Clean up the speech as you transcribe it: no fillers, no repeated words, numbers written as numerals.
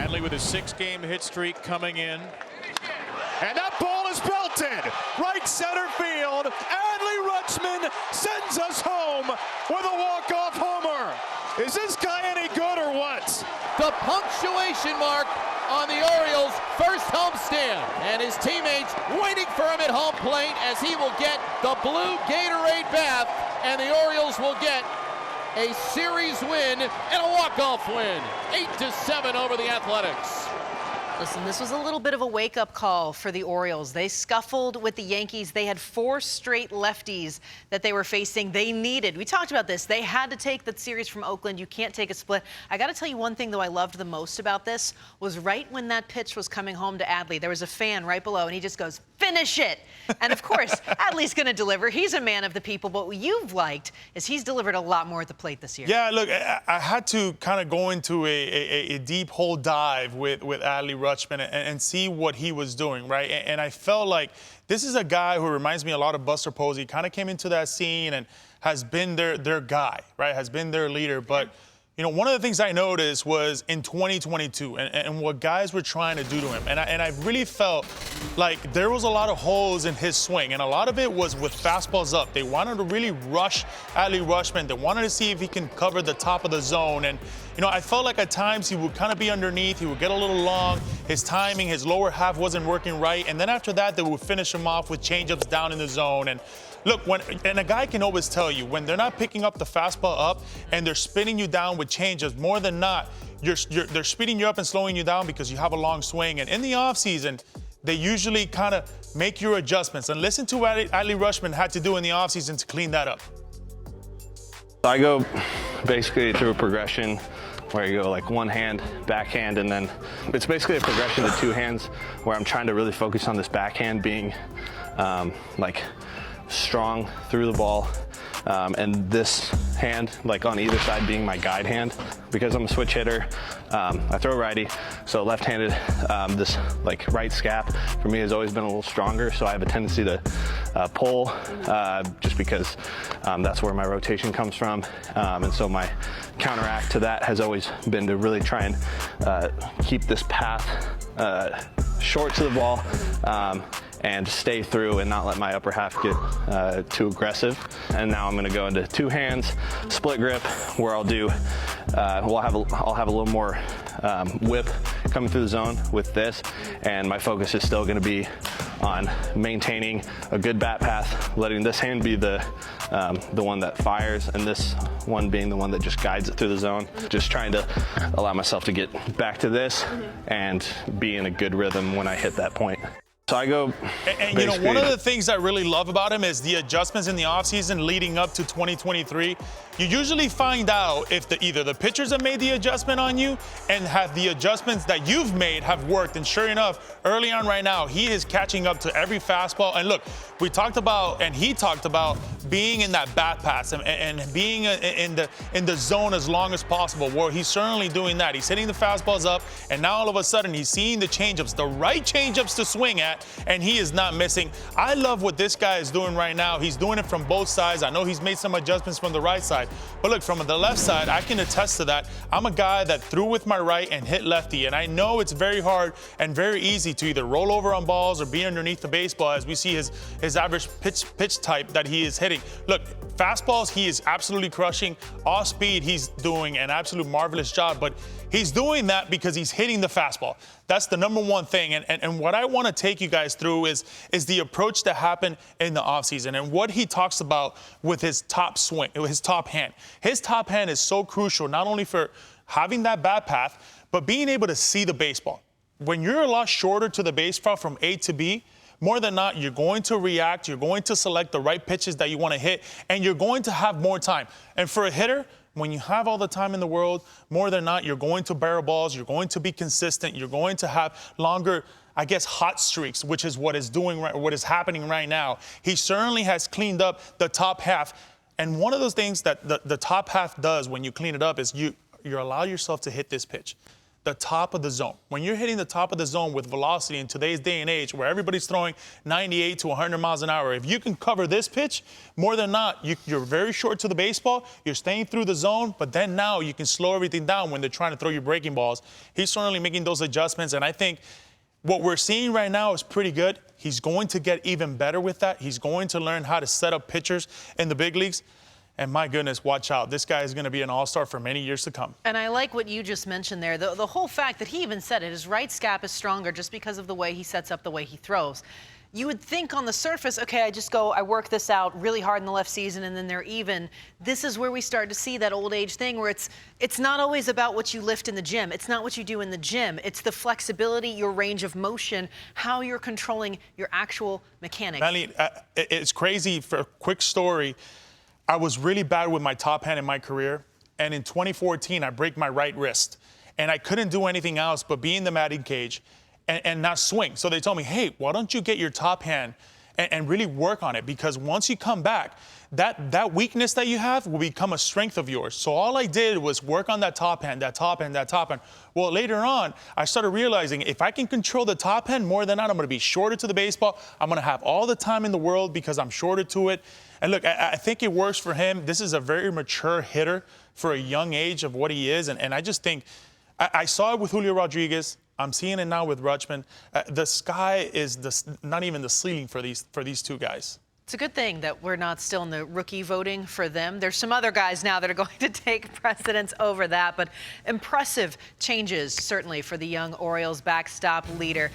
Adley with a 6-game hit streak coming in. And that ball is belted right center field. Adley Rutschman sends us home with a walk-off homer. Is this guy any good or what? The punctuation mark on the Orioles' first homestand, and his teammates waiting for him at home plate as he will get the blue Gatorade bath, and the Orioles will get a series win and a walk-off win, 8-7 over the Athletics. Listen, this was a little bit of a wake-up call for the Orioles. They scuffled with the Yankees. They had 4 straight lefties that they were facing. They needed, we talked about this, they had to take the series from Oakland. You can't take a split. I got to tell you one thing, though, I loved the most about this was right when that pitch was coming home to Adley, there was a fan right below, and he just goes, "Finish it!" And, of course, Adley's going to deliver. He's a man of the people. But what you've liked is he's delivered a lot more at the plate this year. Yeah, look, I had to kind of go into a deep hole dive with Adley Rutschman and see what he was doing, right? And I felt like this is a guy who reminds me a lot of Buster Posey. Kind of came into that scene and has been their guy, right? Has been their leader. But, you know, one of the things I noticed was in 2022 and what guys were trying to do to him. And I really felt like there was a lot of holes in his swing. And a lot of it was with fastballs up. They wanted to really rush Adley Rutschman. They wanted to see if he can cover the top of the zone. And, you know, I felt like at times he would kind of be underneath. He would get a little long. His timing, his lower half wasn't working right. And then after that, they would finish him off with changeups down in the zone. And look, and a guy can always tell you, when they're not picking up the fastball up and they're spinning you down with changeups, more than not, they're speeding you up and slowing you down because you have a long swing. And in the offseason, they usually kind of make your adjustments. And listen to what Adley Rutschman had to do in the offseason to clean that up. I go basically through a progression where you go like one hand, backhand, and then it's basically a progression to 2 hands where I'm trying to really focus on this backhand being like strong through the ball, and this hand like on either side being my guide hand. Because I'm a switch hitter, I throw righty, so left-handed, this like right scap for me has always been a little stronger, so I have a tendency to pull just because that's where my rotation comes from, and so my counteract to that has always been to really try and keep this path short to the ball, and stay through and not let my upper half get too aggressive. And now I'm going to go into 2 hands, split grip, where I'll do, I'll have a little more whip coming through the zone with this, and my focus is still going to be on maintaining a good bat path, letting this hand be the one that fires, and this one being the one that just guides it through the zone. Just trying to allow myself to get back to this and be in a good rhythm when I hit that point. So I go, and you know, one of the things I really love about him is the adjustments in the offseason leading up to 2023. You usually find out if either the pitchers have made the adjustment on you and have the adjustments that you've made have worked. And sure enough, early on right now, he is catching up to every fastball. And look, we talked about, and he talked about being in that bat pass and being in the zone as long as possible. Well, he's certainly doing that. He's hitting the fastballs up, and now all of a sudden he's seeing the changeups, the right changeups to swing at, and he is not missing. I love what this guy is doing right now. He's doing it from both sides. I know he's made some adjustments from the right side, but look, from the left side, I can attest to that. I'm a guy that threw with my right and hit lefty, and I know it's very hard and very easy to either roll over on balls or be underneath the baseball, as we see his average pitch type that he is hitting. Look, fastballs, he is absolutely crushing. Off speed, he's doing an absolute marvelous job, but he's doing that because he's hitting the fastball. That's the number one thing. And what I want to take you guys through is the approach that happened in the offseason and what he talks about with his top swing, his top hand. His top hand is so crucial, not only for having that bat path, but being able to see the baseball. When you're a lot shorter to the baseball from A to B, more than not, you're going to react, you're going to select the right pitches that you want to hit, and you're going to have more time. And for a hitter, when you have all the time in the world, more than not, you're going to barrel balls, you're going to be consistent, you're going to have longer, I guess, hot streaks, which is what is happening right now. He certainly has cleaned up the top half. And one of those things that the top half does when you clean it up is you allow yourself to hit this pitch. the top of the zone. When you're hitting the top of the zone with velocity in today's day and age where everybody's throwing 98 to 100 miles an hour, if you can cover this pitch, more than not, you're very short to the baseball, you're staying through the zone, but then now you can slow everything down when they're trying to throw you breaking balls. He's certainly making those adjustments, and I think what we're seeing right now is pretty good. He's going to get even better with that. He's going to learn how to set up pitchers in the big leagues. And my goodness, watch out. This guy is going to be an all-star for many years to come. And I like what you just mentioned there. The whole fact that he even said it, his right scap is stronger just because of the way he sets up, the way he throws. You would think on the surface, okay, I work this out really hard in the left season and then they're even. This is where we start to see that old age thing where it's not always about what you lift in the gym. It's not what you do in the gym. It's the flexibility, your range of motion, how you're controlling your actual mechanics. Melanie, it's crazy. For a quick story, I was really bad with my top hand in my career, and in 2014, I break my right wrist, and I couldn't do anything else but be in the batting cage and not swing. So they told me, hey, why don't you get your top hand and really work on it? Because once you come back, that weakness that you have will become a strength of yours. So all I did was work on that top hand. Well, later on, I started realizing if I can control the top hand more than that, I'm going to be shorter to the baseball. I'm going to have all the time in the world because I'm shorter to it. And look, I think it works for him. This is a very mature hitter for a young age of what he is. And I just think I saw it with Julio Rodriguez. I'm seeing it now with Rutschman. The sky is not even the ceiling for these two guys. It's a good thing that we're not still in the rookie voting for them. There's some other guys now that are going to take precedence over that, but impressive changes certainly for the young Orioles backstop leader.